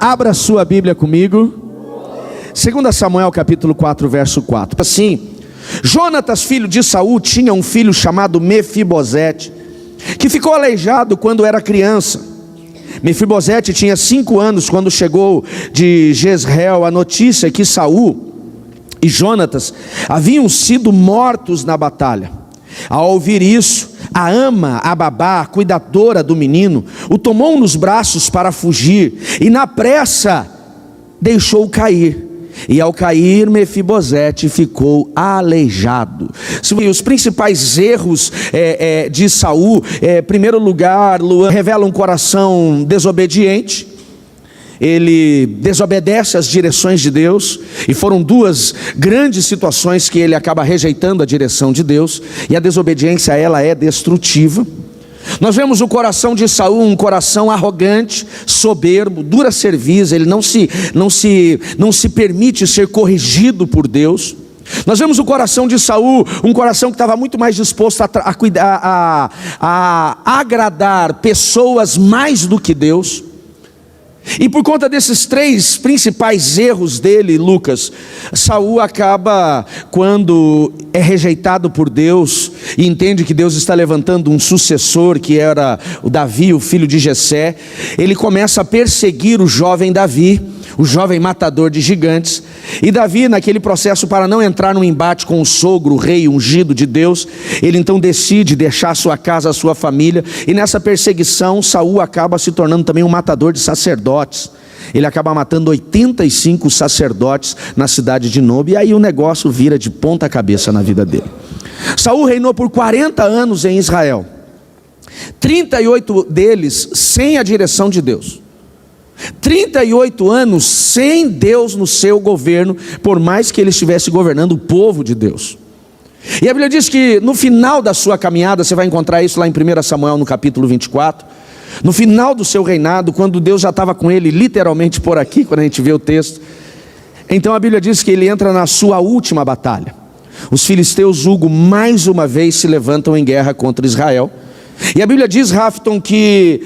Abra sua Bíblia comigo. 2 Samuel capítulo 4, verso 4. Assim, Jonatas, filho de Saul, tinha um filho chamado Mefibosete, que ficou aleijado quando era criança. Mefibosete tinha 5 anos quando chegou de Jezreel a notícia que Saul e Jonatas haviam sido mortos na batalha. Ao ouvir isso, a ama, a babá, a cuidadora do menino, o tomou nos braços para fugir, e na pressa deixou cair. E ao cair, Mefibosete ficou aleijado. Os principais erros de Saul, em primeiro lugar, revela um coração desobediente. Ele desobedece às direções de Deus, e foram 2 grandes situações que ele acaba rejeitando a direção de Deus, e a desobediência ela é destrutiva. Nós vemos o coração de Saul, um coração arrogante, soberbo, dura cerviz, ele não se permite ser corrigido por Deus. Nós vemos o coração de Saul, um coração que estava muito mais disposto a agradar pessoas mais do que Deus. E por conta desses 3 principais erros dele, Lucas, Saul acaba, quando é rejeitado por Deus e entende que Deus está levantando um sucessor, que era o Davi, o filho de Jessé, ele começa a perseguir o jovem Davi, o jovem matador de gigantes. E Davi, naquele processo, para não entrar num embate com o sogro, o rei ungido de Deus, ele então decide deixar sua casa, a sua família, e nessa perseguição Saul acaba se tornando também um matador de sacerdotes. Ele acaba matando 85 sacerdotes na cidade de Nob, e aí o negócio vira de ponta cabeça na vida dele. Saul reinou por 40 anos em Israel, 38 deles sem a direção de Deus. 38 anos sem Deus no seu governo, por mais que ele estivesse governando o povo de Deus. E a Bíblia diz que no final da sua caminhada, você vai encontrar isso lá em 1 Samuel no capítulo 24, no final do seu reinado, quando Deus já estava com ele literalmente por aqui, quando a gente vê o texto, então a Bíblia diz que ele entra na sua última batalha. Os filisteus, julgo, mais uma vez se levantam em guerra contra Israel. E a Bíblia diz, Rafton, que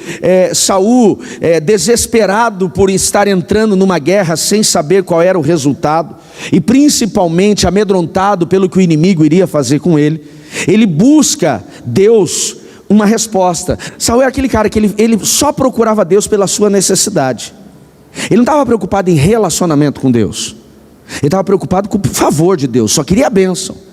Saul, desesperado por estar entrando numa guerra sem saber qual era o resultado, e principalmente amedrontado pelo que o inimigo iria fazer com ele, ele busca Deus uma resposta. Saul é aquele cara que ele só procurava Deus pela sua necessidade. Ele não estava preocupado em relacionamento com Deus, ele estava preocupado com o favor de Deus, só queria a bênção.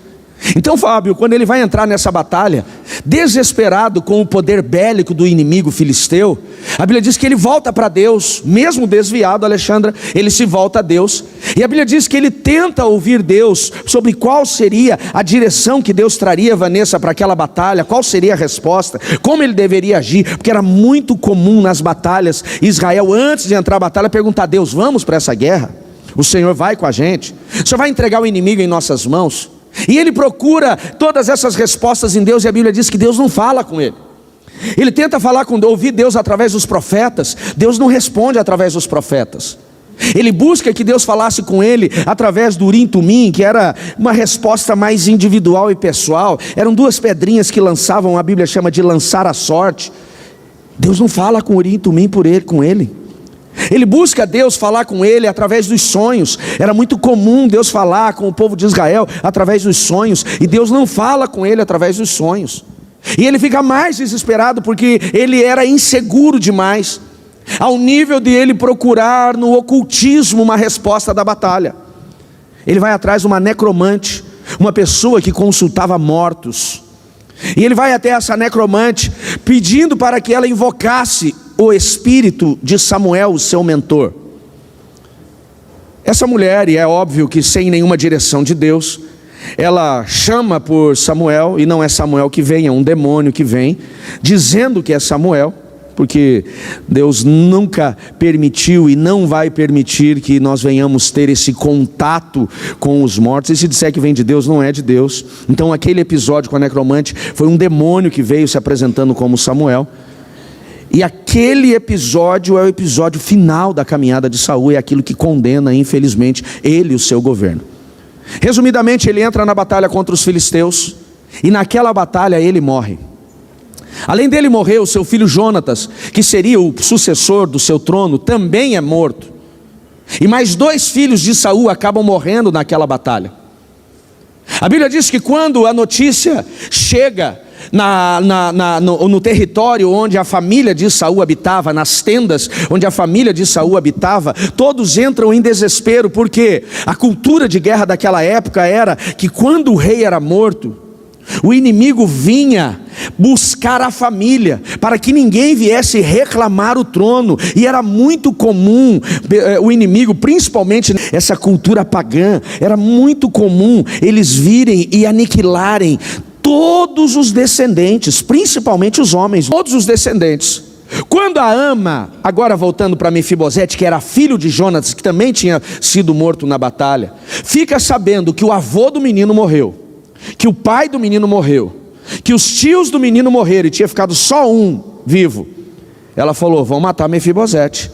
Então Fábio, quando ele vai entrar nessa batalha, desesperado com o poder bélico do inimigo filisteu, a Bíblia diz que ele volta para Deus, mesmo desviado, Alexandra, ele se volta a Deus, e a Bíblia diz que ele tenta ouvir Deus sobre qual seria a direção que Deus traria, Vanessa, para aquela batalha, qual seria a resposta, como ele deveria agir, porque era muito comum nas batalhas, Israel antes de entrar na batalha perguntar a Deus: vamos para essa guerra? O Senhor vai com a gente? O Senhor vai entregar o inimigo em nossas mãos? E ele procura todas essas respostas em Deus, e a Bíblia diz que Deus não fala com ele. Ele tenta ouvir Deus através dos profetas, Deus não responde através dos profetas. Ele busca que Deus falasse com ele através do Urim Tumim, que era uma resposta mais individual e pessoal. Eram 2 pedrinhas que lançavam, a Bíblia chama de lançar a sorte. Deus não fala com Urim Tumim com ele. Ele busca Deus falar com ele através dos sonhos. Era muito comum Deus falar com o povo de Israel através dos sonhos, e Deus não fala com ele através dos sonhos. E ele fica mais desesperado porque ele era inseguro demais, ao nível de ele procurar no ocultismo uma resposta da batalha. Ele vai atrás de uma necromante, uma pessoa que consultava mortos, e ele vai até essa necromante pedindo para que ela invocasse o espírito de Samuel, o seu mentor. Essa mulher, e é óbvio que sem nenhuma direção de Deus, ela chama por Samuel, e não é Samuel que vem, é um demônio que vem, dizendo que é Samuel, porque Deus nunca permitiu e não vai permitir que nós venhamos ter esse contato com os mortos. E se disser que vem de Deus, não é de Deus. Então aquele episódio com a necromante foi um demônio que veio se apresentando como Samuel. E aquele episódio é o episódio final da caminhada de Saul, é aquilo que condena, infelizmente, ele e o seu governo. Resumidamente, ele entra na batalha contra os filisteus, e naquela batalha ele morre. Além dele morrer, o seu filho Jonatas, que seria o sucessor do seu trono, também é morto. E mais 2 filhos de Saul acabam morrendo naquela batalha. A Bíblia diz que quando a notícia chega no território onde a família de Saul habitava, nas tendas onde a família de Saul habitava, todos entram em desespero, porque a cultura de guerra daquela época era que quando o rei era morto, o inimigo vinha buscar a família, para que ninguém viesse reclamar o trono. E era muito comum o inimigo, principalmente essa cultura pagã, era muito comum eles virem e aniquilarem todos os descendentes, principalmente os homens, todos os descendentes. Quando a ama, agora voltando para Mefibosete, que era filho de Jonatas, que também tinha sido morto na batalha, fica sabendo que o avô do menino morreu, que o pai do menino morreu, que os tios do menino morreram e tinha ficado só um vivo. Ela falou: vão matar Mefibosete.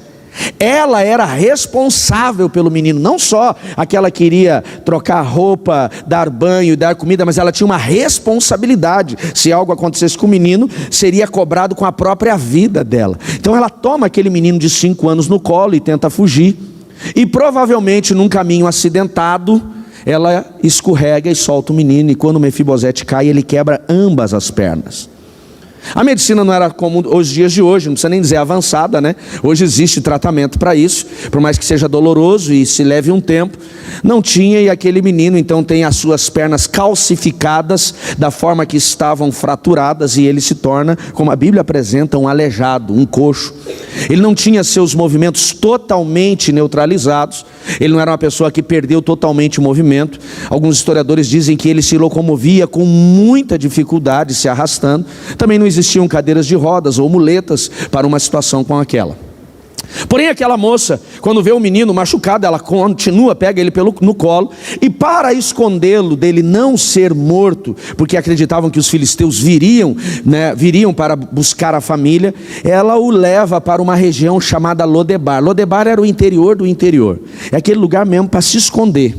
Ela era responsável pelo menino, não só aquela que iria trocar roupa, dar banho e dar comida, mas ela tinha uma responsabilidade. Se algo acontecesse com o menino, seria cobrado com a própria vida dela. Então ela toma aquele menino de 5 anos no colo e tenta fugir, e provavelmente num caminho acidentado, ela escorrega e solta o menino, e quando Mefibosete cai, ele quebra ambas as pernas. A medicina não era como os dias de hoje, não precisa nem dizer avançada, né? Hoje existe tratamento para isso, por mais que seja doloroso e se leve um tempo. Não tinha, e aquele menino então tem as suas pernas calcificadas da forma que estavam fraturadas, e ele se torna, como a Bíblia apresenta, um aleijado, um coxo. Ele não tinha seus movimentos totalmente neutralizados, ele não era uma pessoa que perdeu totalmente o movimento. Alguns historiadores dizem que ele se locomovia com muita dificuldade, se arrastando. Também não existiam cadeiras de rodas ou muletas para uma situação como aquela. Porém aquela moça, quando vê o menino machucado, ela continua, pega ele no colo, e para escondê-lo dele não ser morto, porque acreditavam que os filisteus viriam para buscar a família, ela o leva para uma região chamada Lodebar. Lodebar era o interior do interior, é aquele lugar mesmo para se esconder.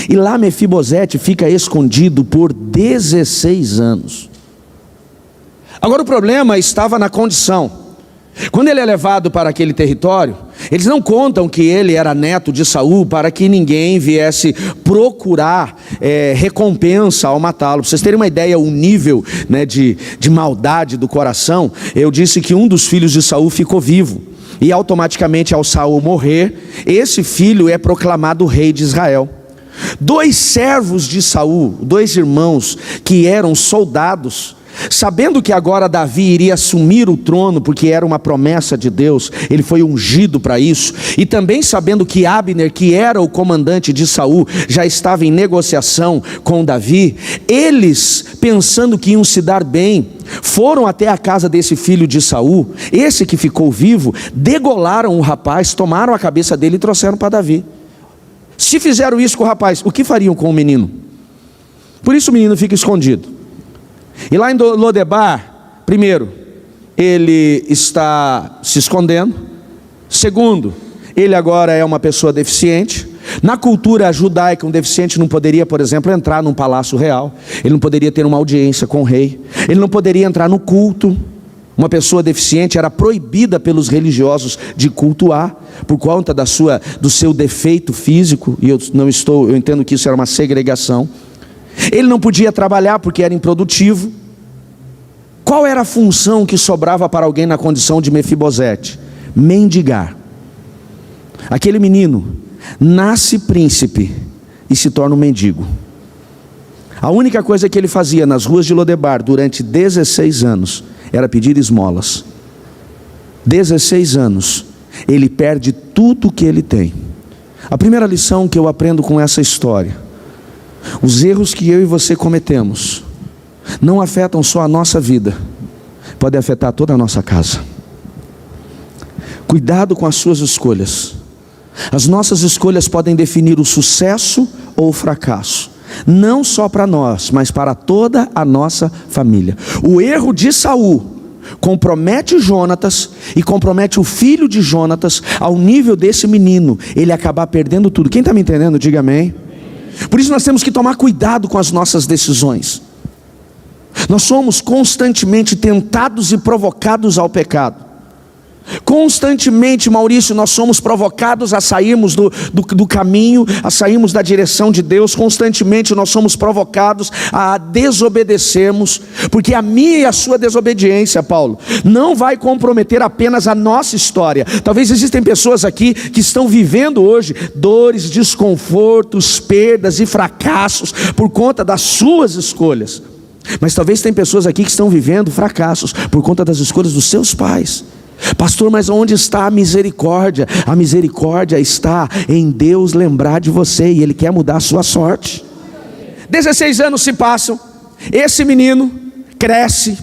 E lá Mefibosete fica escondido por 16 anos. Agora o problema estava na condição. Quando ele é levado para aquele território, eles não contam que ele era neto de Saul para que ninguém viesse procurar recompensa ao matá-lo. Para vocês terem uma ideia, o nível de maldade do coração, eu disse que um dos filhos de Saul ficou vivo. E automaticamente ao Saul morrer, esse filho é proclamado rei de Israel. 2 servos de Saul, 2 irmãos que eram soldados, sabendo que agora Davi iria assumir o trono, porque era uma promessa de Deus, ele foi ungido para isso, e também sabendo que Abner, que era o comandante de Saul, já estava em negociação com Davi, eles, pensando que iam se dar bem, foram até a casa desse filho de Saul, esse que ficou vivo, degolaram o rapaz, tomaram a cabeça dele e trouxeram para Davi. Se fizeram isso com o rapaz, o que fariam com o menino? Por isso o menino fica escondido. E lá em Lodebar, primeiro, ele está se escondendo. Segundo, ele agora é uma pessoa deficiente. Na cultura judaica, um deficiente não poderia, por exemplo, entrar num palácio real. Ele não poderia ter uma audiência com o rei. Ele não poderia entrar no culto. Uma pessoa deficiente era proibida pelos religiosos de cultuar, por conta do seu defeito físico. E eu entendo que isso era uma segregação. Ele não podia trabalhar porque era improdutivo. Qual era a função que sobrava para alguém na condição de Mefibosete? Mendigar. Aquele menino nasce príncipe e se torna um mendigo. A única coisa que ele fazia nas ruas de Lodebar durante 16 anos era pedir esmolas. 16 anos, ele perde tudo o que ele tem. A primeira lição que eu aprendo com essa história: os erros que eu e você cometemos não afetam só a nossa vida, pode afetar toda a nossa casa. Cuidado com as suas escolhas. As nossas escolhas podem definir o sucesso ou o fracasso, não só para nós, mas para toda a nossa família. O erro de Saul compromete Jonatas e compromete o filho de Jonatas ao nível desse menino, ele acabar perdendo tudo. Quem está me entendendo, diga amém. Por isso nós temos que tomar cuidado com as nossas decisões. Nós somos constantemente tentados e provocados ao pecado. Constantemente, Maurício, nós somos provocados a sairmos do caminho, a sairmos da direção de Deus. Constantemente nós somos provocados a desobedecermos, porque a minha e a sua desobediência, Paulo, não vai comprometer apenas a nossa história. Talvez existem pessoas aqui que estão vivendo hoje dores, desconfortos, perdas e fracassos por conta das suas escolhas. Mas talvez tem pessoas aqui que estão vivendo fracassos por conta das escolhas dos seus pais. Pastor, mas onde está a misericórdia? A misericórdia está em Deus lembrar de você, e Ele quer mudar a sua sorte. 16 anos se passam, esse menino cresce,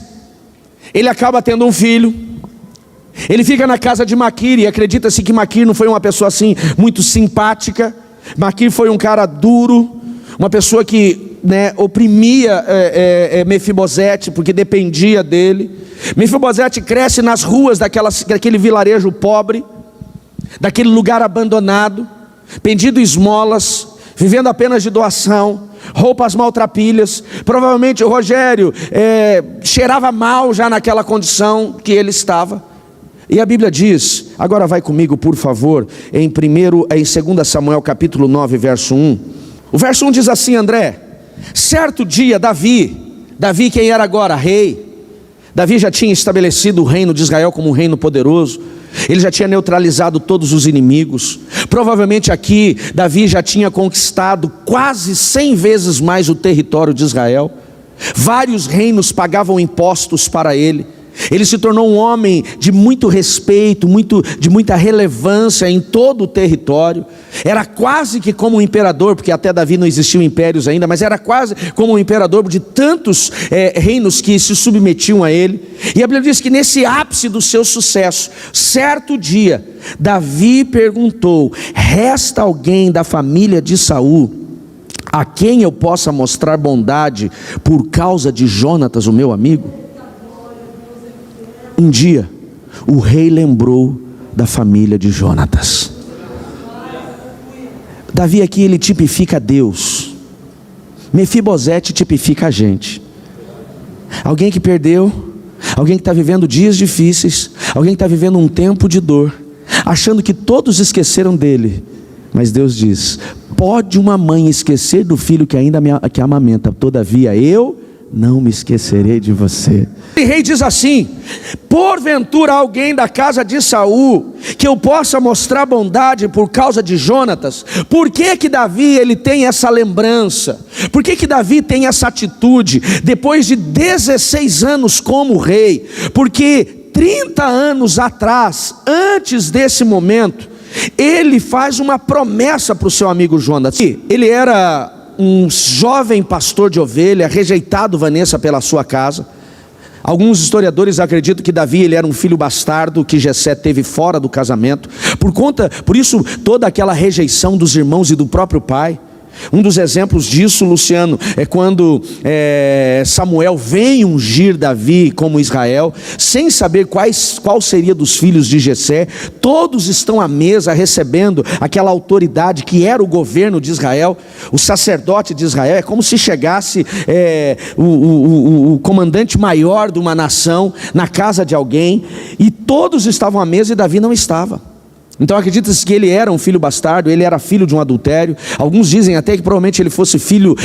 ele acaba tendo um filho, ele fica na casa de Maquir, e acredita-se que Maquir não foi uma pessoa assim muito simpática. Maquir foi um cara duro, uma pessoa que oprimia Mefibosete, porque dependia dele. Mefibosete cresce nas ruas daquele vilarejo pobre, daquele lugar abandonado, pedindo esmolas, vivendo apenas de doação, roupas maltrapilhas. Provavelmente o Rogério cheirava mal já naquela condição que ele estava. E a Bíblia diz, agora vai comigo por favor, em 2 Samuel capítulo 9, verso 1. O verso 1 diz assim, André: certo dia Davi quem era agora rei, Davi já tinha estabelecido o reino de Israel como um reino poderoso, ele já tinha neutralizado todos os inimigos. Provavelmente aqui Davi já tinha conquistado quase 100 vezes mais o território de Israel. Vários reinos pagavam impostos para ele. Ele se tornou um homem de muito respeito, de muita relevância em todo o território. Era quase que como um imperador, porque até Davi não existiam impérios ainda, mas era quase como um imperador de tantos reinos que se submetiam a ele. E a Bíblia diz que nesse ápice do seu sucesso, certo dia, Davi perguntou: resta alguém da família de Saul a quem eu possa mostrar bondade por causa de Jonatas, o meu amigo? Um dia, o rei lembrou da família de Jonatas. Davi aqui, ele tipifica Deus. Mefibosete tipifica a gente. Alguém que perdeu, alguém que está vivendo dias difíceis, alguém que está vivendo um tempo de dor, achando que todos esqueceram dele. Mas Deus diz: pode uma mãe esquecer do filho que ainda que amamenta, todavia eu não me esquecerei de você. O rei diz assim: porventura alguém da casa de Saul que eu possa mostrar bondade por causa de Jonatas? Por que que Davi ele tem essa lembrança? Por que que Davi tem essa atitude depois de 16 anos como rei? Porque 30 anos atrás, antes desse momento, ele faz uma promessa para o seu amigo Jonatas. Ele era um jovem pastor de ovelha, rejeitado, Vanessa, pela sua casa. Alguns historiadores acreditam que Davi ele era um filho bastardo que Jessé teve fora do casamento. Por isso toda aquela rejeição dos irmãos e do próprio pai. Um dos exemplos disso, Luciano, é quando Samuel vem ungir Davi como Israel, sem saber qual seria dos filhos de Jessé. Todos estão à mesa recebendo aquela autoridade que era o governo de Israel, o sacerdote de Israel. É como se chegasse o comandante maior de uma nação na casa de alguém, e todos estavam à mesa e Davi não estava. Então acredita-se que ele era um filho bastardo, ele era filho de um adultério. Alguns dizem até que provavelmente ele fosse filho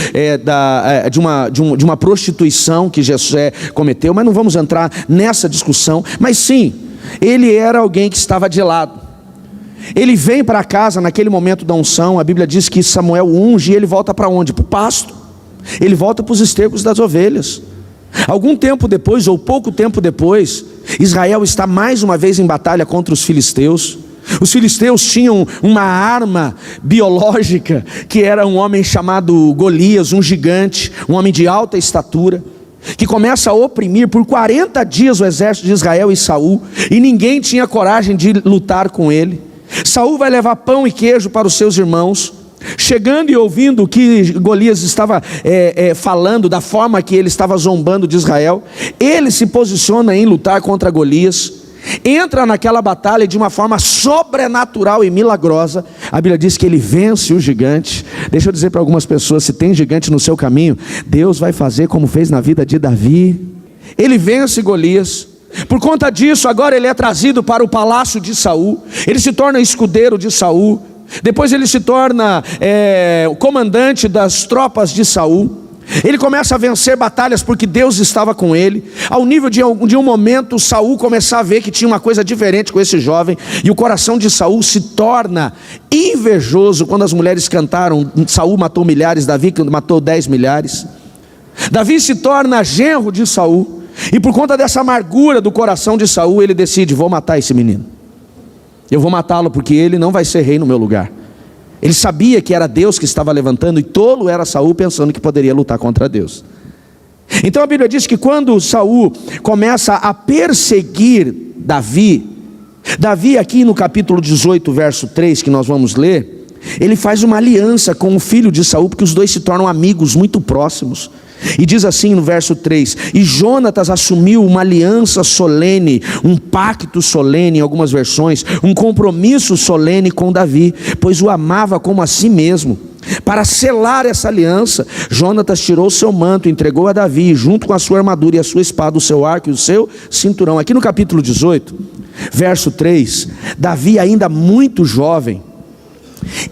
de uma prostituição que Jessé cometeu, mas não vamos entrar nessa discussão. Mas sim, ele era alguém que estava de lado. Ele vem para casa naquele momento da unção. A Bíblia diz que Samuel unge e ele volta para onde? Para o pasto. Ele volta para os estercos das ovelhas. Algum tempo depois, ou pouco tempo depois, Israel está mais uma vez em batalha contra os filisteus. Os filisteus tinham uma arma biológica, que era um homem chamado Golias, um gigante, um homem de alta estatura, que começa a oprimir por 40 dias o exército de Israel e Saul, e ninguém tinha coragem de lutar com ele. Saul vai levar pão e queijo para os seus irmãos. Chegando e ouvindo o que Golias estava falando, da forma que ele estava zombando de Israel, ele se posiciona em lutar contra Golias. Entra naquela batalha de uma forma sobrenatural e milagrosa. A Bíblia diz que ele vence o gigante. Deixa eu dizer para algumas pessoas: se tem gigante no seu caminho, Deus vai fazer como fez na vida de Davi. Ele vence Golias. Por conta disso, agora ele é trazido para o palácio de Saul. Ele se torna escudeiro de Saul. Depois ele se torna o comandante das tropas de Saul. Ele começa a vencer batalhas porque Deus estava com ele, ao nível de um momento Saul começar a ver que tinha uma coisa diferente com esse jovem, e o coração de Saul se torna invejoso. Quando as mulheres cantaram, Saul matou milhares, Davi matou 10 milhares. Davi se torna genro de Saul, e por conta dessa amargura do coração de Saul, ele decide: vou matar esse menino, eu vou matá-lo porque ele não vai ser rei no meu lugar. Ele sabia que era Deus que estava levantando, e tolo era Saul pensando que poderia lutar contra Deus. Então a Bíblia diz que quando Saul começa a perseguir Davi aqui no capítulo 18, verso 3, que nós vamos ler, ele faz uma aliança com o filho de Saul, porque os dois se tornam amigos muito próximos. E diz assim no verso 3: e Jonatas assumiu uma aliança solene, um pacto solene em algumas versões, um compromisso solene com Davi, pois o amava como a si mesmo. Para selar essa aliança, Jonatas tirou seu manto, entregou a Davi, junto com a sua armadura e a sua espada, o seu arco e o seu cinturão. Aqui no capítulo 18, verso 3, Davi ainda muito jovem,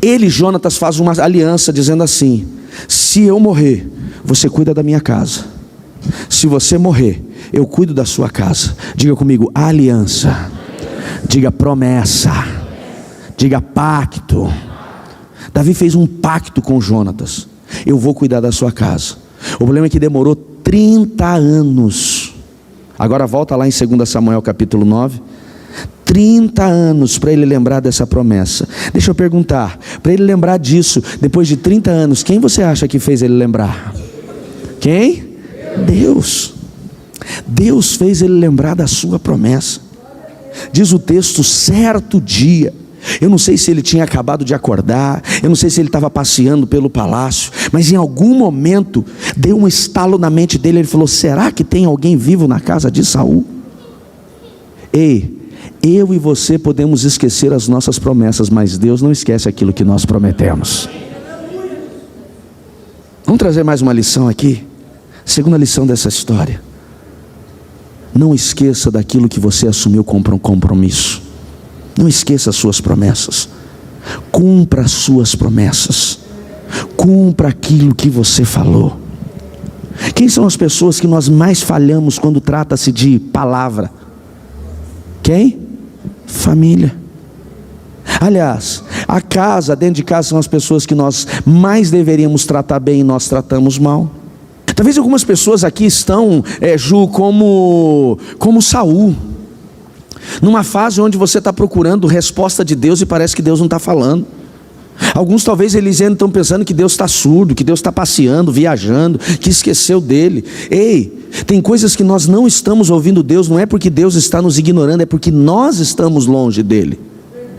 ele, Jonatas, faz uma aliança dizendo assim: se eu morrer, você cuida da minha casa. Se você morrer, eu cuido da sua casa. Diga comigo: aliança. Diga promessa. Diga pacto. Davi fez um pacto com Jonatas: eu vou cuidar da sua casa. O problema é que demorou 30 anos. Agora volta lá em 2 Samuel capítulo 9. 30 anos para ele lembrar dessa promessa. Deixa eu perguntar, para ele lembrar disso, depois de 30 anos, quem você acha que fez ele lembrar? Quem? Deus. Deus fez ele lembrar da sua promessa. Diz o texto: certo dia, eu não sei se ele tinha acabado de acordar, eu não sei se ele estava passeando pelo palácio, mas em algum momento deu um estalo na mente dele. Ele falou: será que tem alguém vivo na casa de Saul? Ei, eu e você podemos esquecer as nossas promessas, mas Deus não esquece aquilo que nós prometemos. Vamos trazer mais uma lição aqui. Segunda lição dessa história: não esqueça daquilo que você assumiu como compromisso. Não esqueça as suas promessas. Cumpra as suas promessas. Cumpra aquilo que você falou. Quem são as pessoas que nós mais falhamos quando trata-se de palavra? Quem? Família. Aliás, a casa, dentro de casa, são as pessoas que nós mais deveríamos tratar bem e nós tratamos mal. Talvez algumas pessoas aqui estão, Ju, como Saul, numa fase onde você está procurando resposta de Deus e parece que Deus não está falando. Alguns talvez eles estão pensando que Deus está surdo, que Deus está passeando, viajando, que esqueceu dele. Ei, tem coisas que nós não estamos ouvindo Deus, não é porque Deus está nos ignorando, é porque nós estamos longe dele.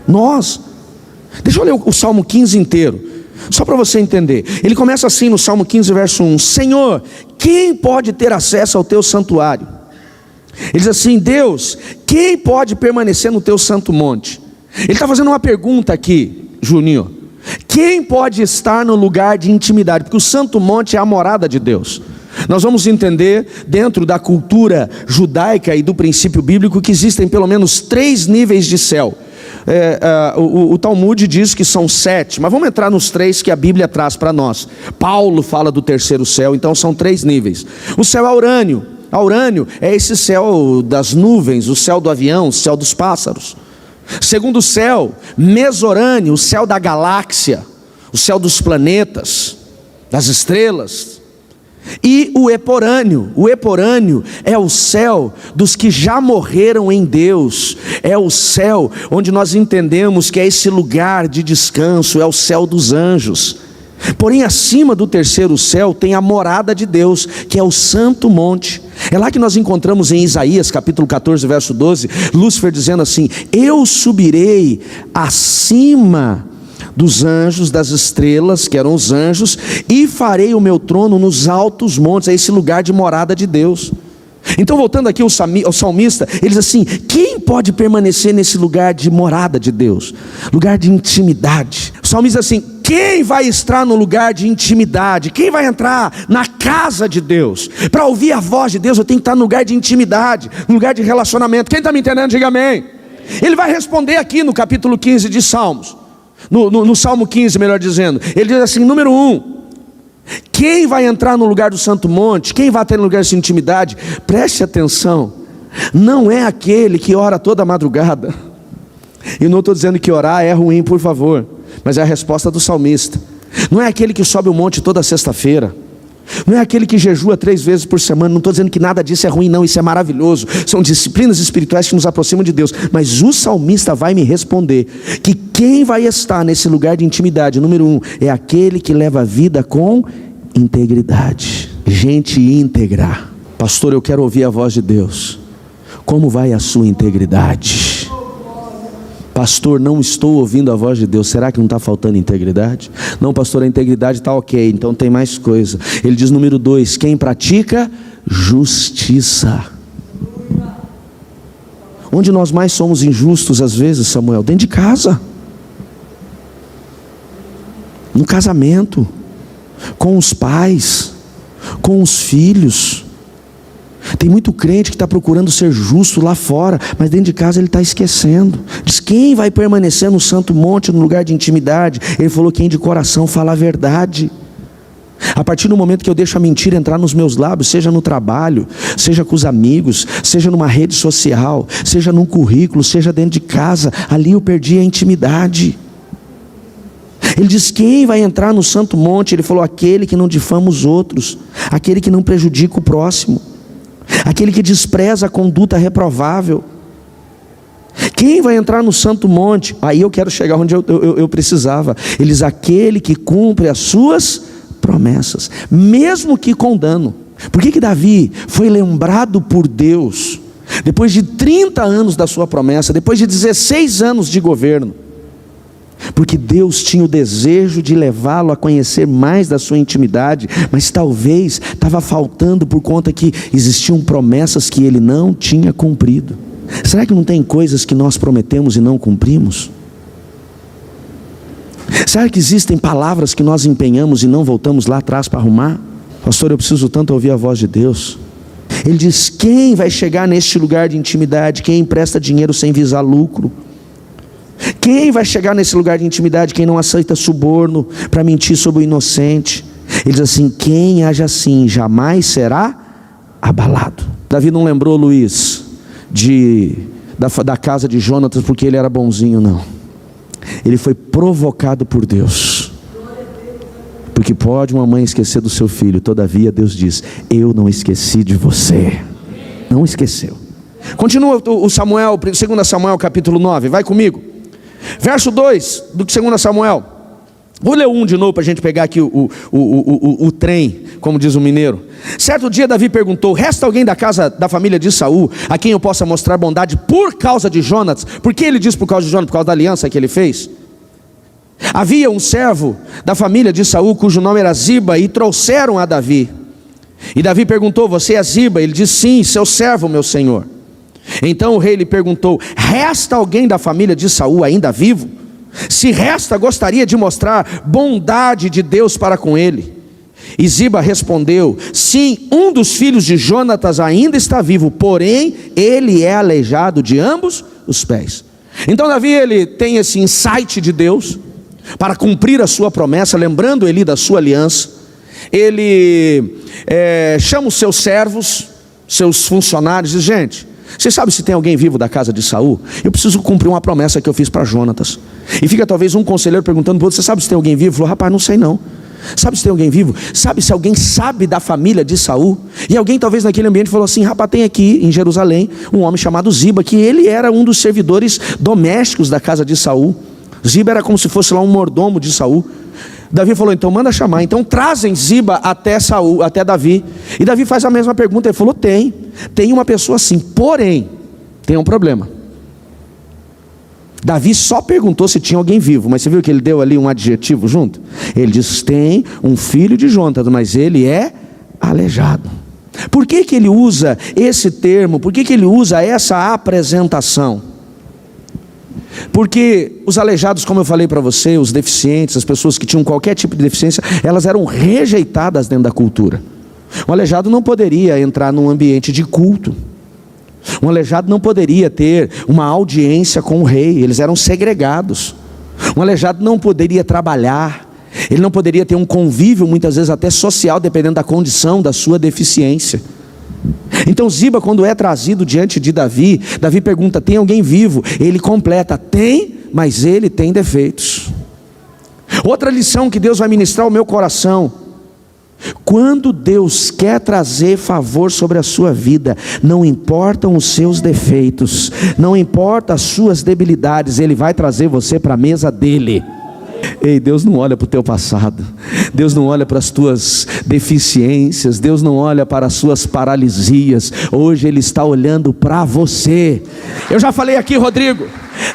Nós. Deixa eu ler o Salmo 15 inteiro, só para você entender. Ele começa assim no Salmo 15, verso 1: Senhor, quem pode ter acesso ao teu santuário? Ele diz assim: Deus, quem pode permanecer no teu santo monte? Ele está fazendo uma pergunta aqui, Juninho. Quem pode estar no lugar de intimidade? Porque o santo monte é a morada de Deus. Nós vamos entender, dentro da cultura judaica e do princípio bíblico, que existem pelo menos 3 níveis de céu. O Talmud diz que são 7, mas vamos entrar nos 3 que a Bíblia traz para nós. Paulo fala do terceiro céu, então são 3 níveis. O céu aurânio. Aurânio é esse céu das nuvens, o céu do avião, o céu dos pássaros. Segundo céu, mesorâneo, o céu da galáxia, o céu dos planetas, das estrelas. E o eporâneo é o céu dos que já morreram em Deus. É o céu onde nós entendemos que é esse lugar de descanso, é o céu dos anjos. Porém, acima do terceiro céu tem a morada de Deus, que é o santo monte. É lá que nós encontramos em Isaías capítulo 14, verso 12, Lúcifer dizendo assim: eu subirei acima dos anjos, das estrelas, que eram os anjos, e farei o meu trono nos altos montes. É esse lugar de morada de Deus. Então, voltando aqui ao salmista, ele diz assim: quem pode permanecer nesse lugar de morada de Deus? Lugar de intimidade. O salmista diz assim: Quem vai estar no lugar de intimidade? Quem vai entrar na casa de Deus? Para ouvir a voz de Deus, eu tenho que estar no lugar de intimidade, no lugar de relacionamento. Quem está me entendendo, diga amém. Ele vai responder aqui no capítulo 15 de Salmos, no Salmo 15, melhor dizendo. Ele diz assim, número 1, quem vai entrar no lugar do santo monte? Quem vai ter no lugar de intimidade? Preste atenção, não é aquele que ora toda madrugada. E não estou dizendo que orar é ruim, por favor, mas é a resposta do salmista. Não é aquele que sobe o monte toda sexta-feira. Não é aquele que jejua 3 vezes por semana. Não estou dizendo que nada disso é ruim, não, isso é maravilhoso. São disciplinas espirituais que nos aproximam de Deus. Mas o salmista vai me responder que quem vai estar nesse lugar de intimidade, número 1, é aquele que leva a vida com integridade. Gente íntegra. Pastor, eu quero ouvir a voz de Deus. Como vai a sua integridade? Pastor, não estou ouvindo a voz de Deus. Será que não está faltando integridade? Não, pastor, a integridade está ok, então tem mais coisa. Ele diz número 2, quem pratica justiça. Onde nós mais somos injustos às vezes, Samuel? Dentro de casa, no casamento, com os pais, com os filhos. Tem muito crente que está procurando ser justo lá fora, mas dentro de casa ele está esquecendo. Diz, quem vai permanecer no santo monte, no lugar de intimidade? Ele falou, quem de coração fala a verdade. A partir do momento que eu deixo a mentira entrar nos meus lábios, seja no trabalho, seja com os amigos, seja numa rede social, seja num currículo, seja dentro de casa, ali eu perdi a intimidade. Ele diz, quem vai entrar no santo monte? Ele falou, aquele que não difama os outros, aquele que não prejudica o próximo, aquele que despreza a conduta reprovável. Quem vai entrar no santo monte? Aí eu quero chegar onde eu precisava. Ele diz, aquele que cumpre as suas promessas, mesmo que com dano. Por que Davi foi lembrado por Deus, depois de 30 anos da sua promessa, depois de 16 anos de governo? Porque Deus tinha o desejo de levá-lo a conhecer mais da sua intimidade, mas talvez estava faltando por conta que existiam promessas que ele não tinha cumprido. Será que não tem coisas que nós prometemos e não cumprimos? Será que existem palavras que nós empenhamos e não voltamos lá atrás para arrumar? Pastor, eu preciso tanto ouvir a voz de Deus. Ele diz, quem vai chegar neste lugar de intimidade? Quem empresta dinheiro sem visar lucro? Quem vai chegar nesse lugar de intimidade? Quem não aceita suborno para mentir sobre o inocente? Ele diz assim, quem age assim jamais será abalado. Davi não lembrou, Luiz, da casa de Jonatas porque ele era bonzinho, não. Ele foi provocado por Deus. Porque pode uma mãe esquecer do seu filho, todavia Deus diz, eu não esqueci de você. Não esqueceu. Continua o Samuel, 2 Samuel capítulo 9, vai comigo. Verso 2 do 2 Samuel. Vou ler 1 de novo para a gente pegar aqui o trem, como diz o mineiro. Certo dia Davi perguntou, resta alguém da casa da família de Saul, a quem eu possa mostrar bondade por causa de Jonatas? Por que ele diz por causa de Jonatas? Por causa da aliança que ele fez. Havia um servo da família de Saul, cujo nome era Ziba, e trouxeram a Davi. E Davi perguntou, você é Ziba? Ele disse, sim, seu servo, meu senhor. Então o rei lhe perguntou, resta alguém da família de Saul ainda vivo? Se resta, gostaria de mostrar bondade de Deus para com ele. E Ziba respondeu, sim, um dos filhos de Jonatas ainda está vivo, porém ele é aleijado de ambos os pés. Então Davi, ele tem esse insight de Deus para cumprir a sua promessa, lembrando ele da sua aliança. Ele chama os seus servos, seus funcionários, e diz, gente, você sabe se tem alguém vivo da casa de Saul? Eu preciso cumprir uma promessa que eu fiz para Jonatas. E fica talvez um conselheiro perguntando para outro, você sabe se tem alguém vivo? Ele falou, rapaz, não sei não. Sabe se tem alguém vivo? Sabe se alguém sabe da família de Saul? E alguém talvez naquele ambiente falou assim, rapaz, tem aqui em Jerusalém um homem chamado Ziba, que ele era um dos servidores domésticos da casa de Saul. Ziba era como se fosse lá um mordomo de Saul. Davi falou, então manda chamar. Então trazem Ziba até Saul, até Davi. E Davi faz a mesma pergunta. Ele falou, tem uma pessoa assim, porém tem um problema. Davi só perguntou se tinha alguém vivo, mas você viu que ele deu ali um adjetivo junto? Ele diz, tem um filho de Jonatas, mas ele é aleijado. Por que que ele usa esse termo? Por que que ele usa essa apresentação? Porque os aleijados, como eu falei para você, os deficientes, as pessoas que tinham qualquer tipo de deficiência, elas eram rejeitadas dentro da cultura. Um aleijado não poderia entrar num ambiente de culto. Um aleijado não poderia ter uma audiência com o rei, eles eram segregados. Um aleijado não poderia trabalhar, ele não poderia ter um convívio, muitas vezes até social, dependendo da condição da sua deficiência. Então Ziba, quando é trazido diante de Davi, Davi pergunta: tem alguém vivo? Ele completa: tem, mas ele tem defeitos. Outra lição que Deus vai ministrar ao meu coração: quando Deus quer trazer favor sobre a sua vida, não importam os seus defeitos, não importa as suas debilidades, Ele vai trazer você para a mesa dEle. Ei, Deus não olha para o teu passado, Deus não olha para as tuas deficiências, Deus não olha para as suas paralisias. Hoje Ele está olhando para você. Eu já falei aqui, Rodrigo,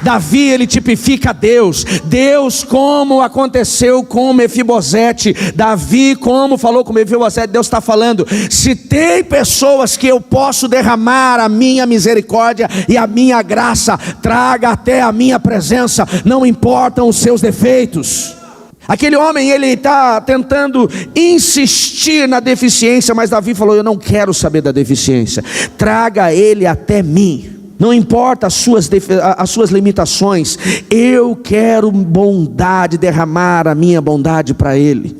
Davi, ele tipifica Deus. Deus, como aconteceu com Mefibosete. Davi, como falou com Mefibosete. Deus está falando: se tem pessoas que eu posso derramar a minha misericórdia e a minha graça, traga até a minha presença, não importam os seus defeitos. Aquele homem, ele está tentando insistir na deficiência, mas Davi falou: eu não quero saber da deficiência, traga ele até mim. Não importa as suas limitações, eu quero bondade, derramar a minha bondade para ele.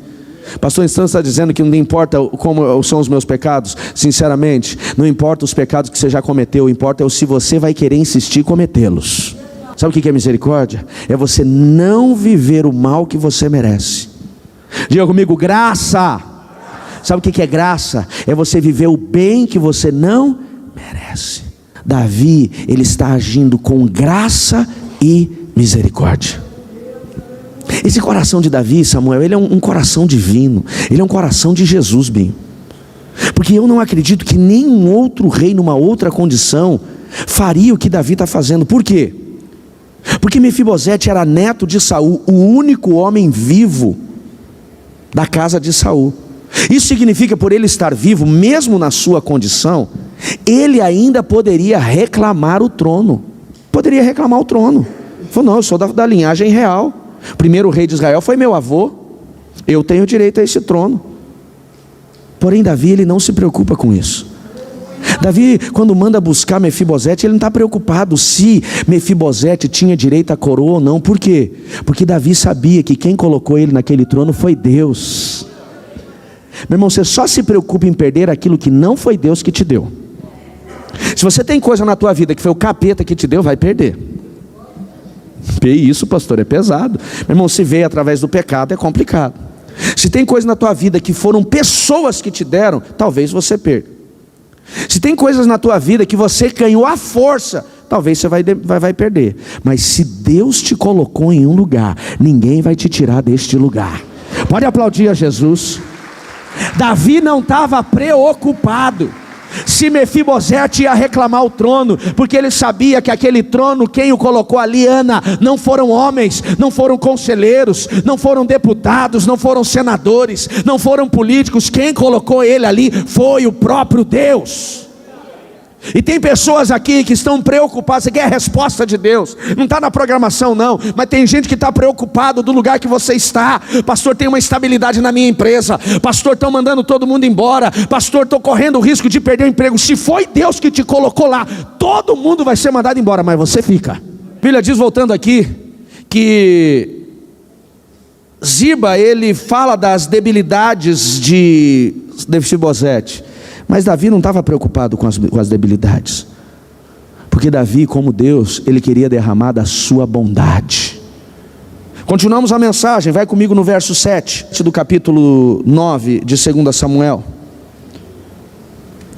Pastor Instância está dizendo que não importa como são os meus pecados. Sinceramente, não importa os pecados que você já cometeu, importa se você vai querer insistir em cometê-los. Sabe o que é misericórdia? É você não viver o mal que você merece. Diga comigo: graça. Sabe o que é graça? É você viver o bem que você não merece. Davi, ele está agindo com graça e misericórdia. Esse coração de Davi, Samuel, ele é um coração divino. Ele é um coração de Jesus, bem. Porque eu não acredito que nenhum outro rei, numa outra condição, faria o que Davi está fazendo. Por quê? Porque Mefibosete era neto de Saul, o único homem vivo da casa de Saul. Isso significa, por ele estar vivo, mesmo na sua condição, ele ainda poderia reclamar o trono. Poderia reclamar o trono. Falou: não, eu sou da linhagem real. O primeiro rei de Israel foi meu avô, eu tenho direito a esse trono. Porém Davi, ele não se preocupa com isso. Davi, quando manda buscar Mefibosete, ele não está preocupado se Mefibosete tinha direito à coroa ou não. Por quê? Porque Davi sabia que quem colocou ele naquele trono foi Deus. Meu irmão, você só se preocupa em perder aquilo que não foi Deus que te deu. Se você tem coisa na tua vida que foi o capeta que te deu, vai perder. E isso, pastor, é pesado. Meu irmão, se veio através do pecado, é complicado. Se tem coisa na tua vida que foram pessoas que te deram, talvez você perca. Se tem coisas na tua vida que você ganhou à força, talvez você vai perder. Mas se Deus te colocou em um lugar, ninguém vai te tirar deste lugar. Pode aplaudir a Jesus. Davi não estava preocupado se Mefibosete ia reclamar o trono, porque ele sabia que aquele trono, quem o colocou ali, Ana, não foram homens, não foram conselheiros, não foram deputados, não foram senadores, não foram políticos. Quem colocou ele ali foi o próprio Deus. E tem pessoas aqui que estão preocupadas. Você quer a resposta de Deus? Não está na programação não, mas tem gente que está preocupado do lugar que você está. Pastor, tem uma instabilidade na minha empresa. Pastor, estão mandando todo mundo embora. Pastor, estou correndo o risco de perder o emprego. Se foi Deus que te colocou lá, todo mundo vai ser mandado embora, mas você fica. A Bíblia diz, voltando aqui, que Ziba, ele fala das debilidades de Mefibosete. Mas Davi não estava preocupado com as debilidades, porque Davi, como Deus, ele queria derramar da sua bondade. Continuamos a mensagem, vai comigo no verso 7 do capítulo 9 de 2 Samuel.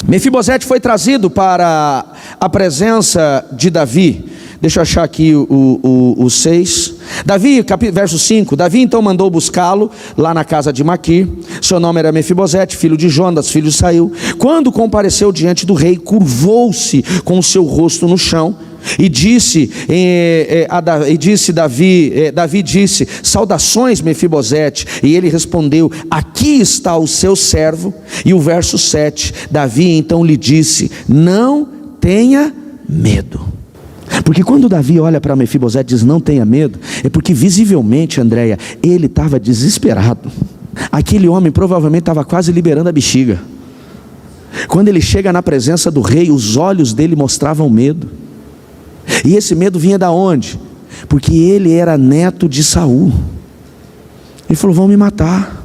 Mefibosete foi trazido para a presença de Davi. Deixa eu achar aqui o 6. Davi, verso 5. Davi então mandou buscá-lo lá na casa de Maquir. Seu nome era Mefibosete, filho de Jonas, filho de Saul. Quando compareceu diante do rei, curvou-se com o seu rosto no chão e disse, Davi disse: saudações, Mefibosete. E ele respondeu: aqui está o seu servo. E o verso 7, Davi então lhe disse: não tenha medo. Porque quando Davi olha para Mefibosete e diz não tenha medo, é porque visivelmente, Andréia, ele estava desesperado. Aquele homem provavelmente estava quase liberando a bexiga. Quando ele chega na presença do rei, os olhos dele mostravam medo. E esse medo vinha da onde? Porque ele era neto de Saul. Ele falou, vão me matar.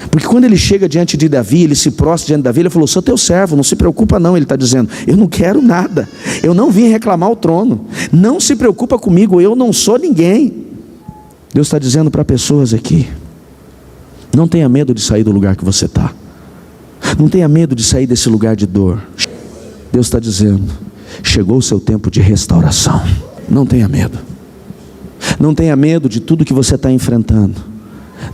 Porque quando ele chega diante de Davi, ele se prostra diante de Davi, ele falou, sou teu servo, não se preocupa não. Ele está dizendo, eu não quero nada, eu não vim reclamar o trono, não se preocupa comigo, eu não sou ninguém. Deus está dizendo para pessoas aqui, não tenha medo de sair do lugar que você está, não tenha medo de sair desse lugar de dor. Deus está dizendo, chegou o seu tempo de restauração. Não tenha medo, não tenha medo de tudo que você está enfrentando.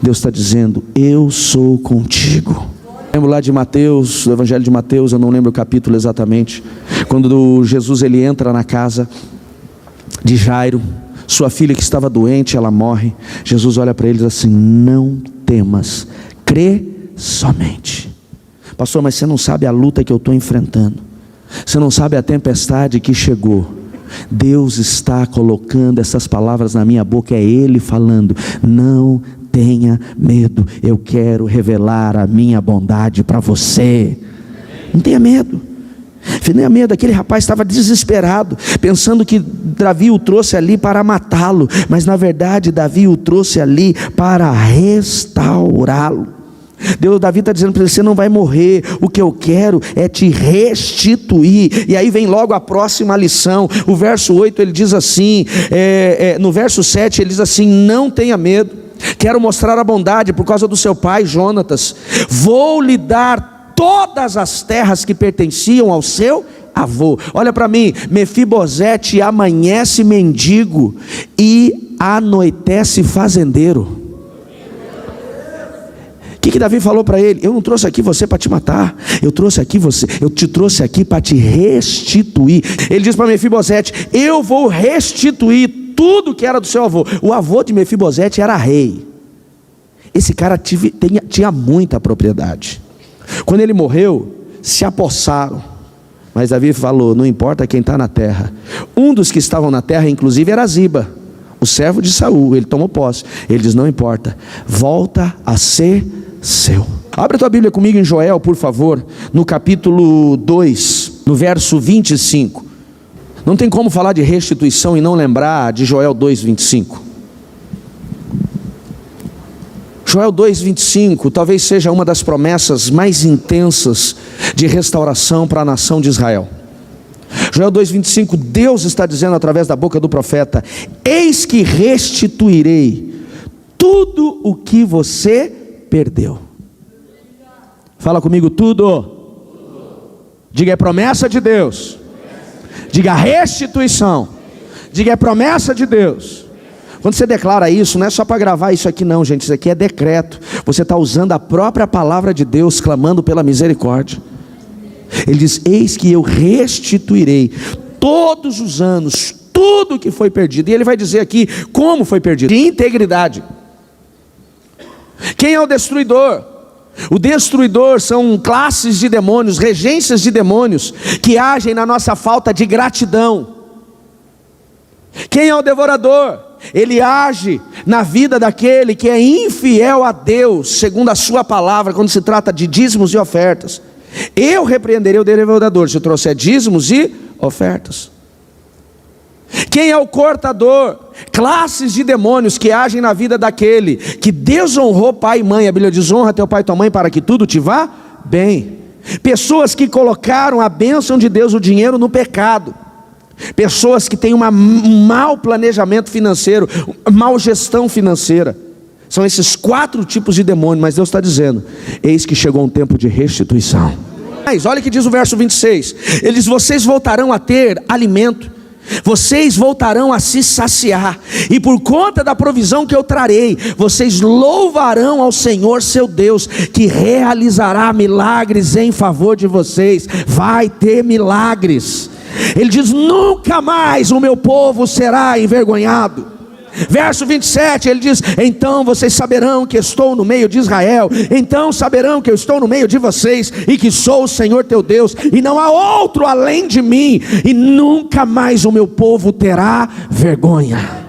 Deus está dizendo, eu sou contigo. Lembro lá de Mateus, do Evangelho de Mateus, eu não lembro o capítulo exatamente, quando Jesus ele entra na casa de Jairo, sua filha que estava doente, ela morre. Jesus olha para ele e diz assim, não temas, crê somente. Pastor, mas você não sabe a luta que eu estou enfrentando, você não sabe a tempestade que chegou. Deus está colocando essas palavras na minha boca, é Ele falando, não tenha medo, eu quero revelar a minha bondade para você. Não tenha medo, não tenha medo. Aquele rapaz estava desesperado, pensando que Davi o trouxe ali para matá-lo, mas na verdade Davi o trouxe ali para restaurá-lo. Davi está dizendo para ele, você não vai morrer, o que eu quero é te restituir. E aí vem logo a próxima lição, o verso 8 ele diz assim, no verso 7 ele diz assim, não tenha medo, quero mostrar a bondade por causa do seu pai Jonatas, vou lhe dar todas as terras que pertenciam ao seu avô. Olha para mim, Mefibosete amanhece mendigo e anoitece fazendeiro. O que Davi falou para ele? Eu não trouxe aqui você para te matar, eu te trouxe aqui para te restituir. Ele diz para Mefibosete, eu vou restituir tudo que era do seu avô. O avô de Mefibosete era rei. Esse cara tinha muita propriedade. Quando ele morreu, se apossaram. Mas Davi falou, não importa quem está na terra. Um dos que estavam na terra inclusive era Ziba, o servo de Saul. Ele tomou posse. Ele diz, não importa, volta a ser seu. Abre a tua Bíblia comigo em Joel, por favor, no capítulo 2, no verso 25. Não tem como falar de restituição e não lembrar de Joel 2:25. Joel 2:25 talvez seja uma das promessas mais intensas de restauração para a nação de Israel. Joel 2:25, Deus está dizendo através da boca do profeta, eis que restituirei tudo o que você perdeu. Fala comigo, tudo. Diga, é promessa de Deus. Diga, restituição. Diga, é promessa de Deus. Quando você declara isso, não é só para gravar isso aqui não, gente, isso aqui é decreto. Você está usando a própria palavra de Deus, clamando pela misericórdia. Ele diz, eis que eu restituirei todos os anos, tudo que foi perdido. E ele vai dizer aqui, como foi perdido? De integridade. Quem é o destruidor? O destruidor são classes de demônios, regências de demônios, que agem na nossa falta de gratidão. Quem é o devorador? Ele age na vida daquele que é infiel a Deus, segundo a sua palavra, quando se trata de dízimos e ofertas. Eu repreenderei o devorador, se eu trouxer dízimos e ofertas. Quem é o cortador? Classes de demônios que agem na vida daquele que desonrou pai e mãe. A Bíblia diz, honra teu pai e tua mãe para que tudo te vá bem. Pessoas que colocaram a bênção de Deus, o dinheiro, no pecado. Pessoas que têm um mau planejamento financeiro, uma má gestão financeira. São esses 4 tipos de demônio. Mas Deus está dizendo, eis que chegou um tempo de restituição. Mas olha o que diz o verso 26. Ele diz, vocês voltarão a ter alimento, vocês voltarão a se saciar, e por conta da provisão que eu trarei, vocês louvarão ao Senhor seu Deus, que realizará milagres em favor de vocês. Vai ter milagres. Ele diz, nunca mais o meu povo será envergonhado. Verso 27, ele diz: então vocês saberão que estou no meio de Israel, então saberão que eu estou no meio de vocês, e que sou o Senhor teu Deus, e não há outro além de mim, e nunca mais o meu povo terá vergonha.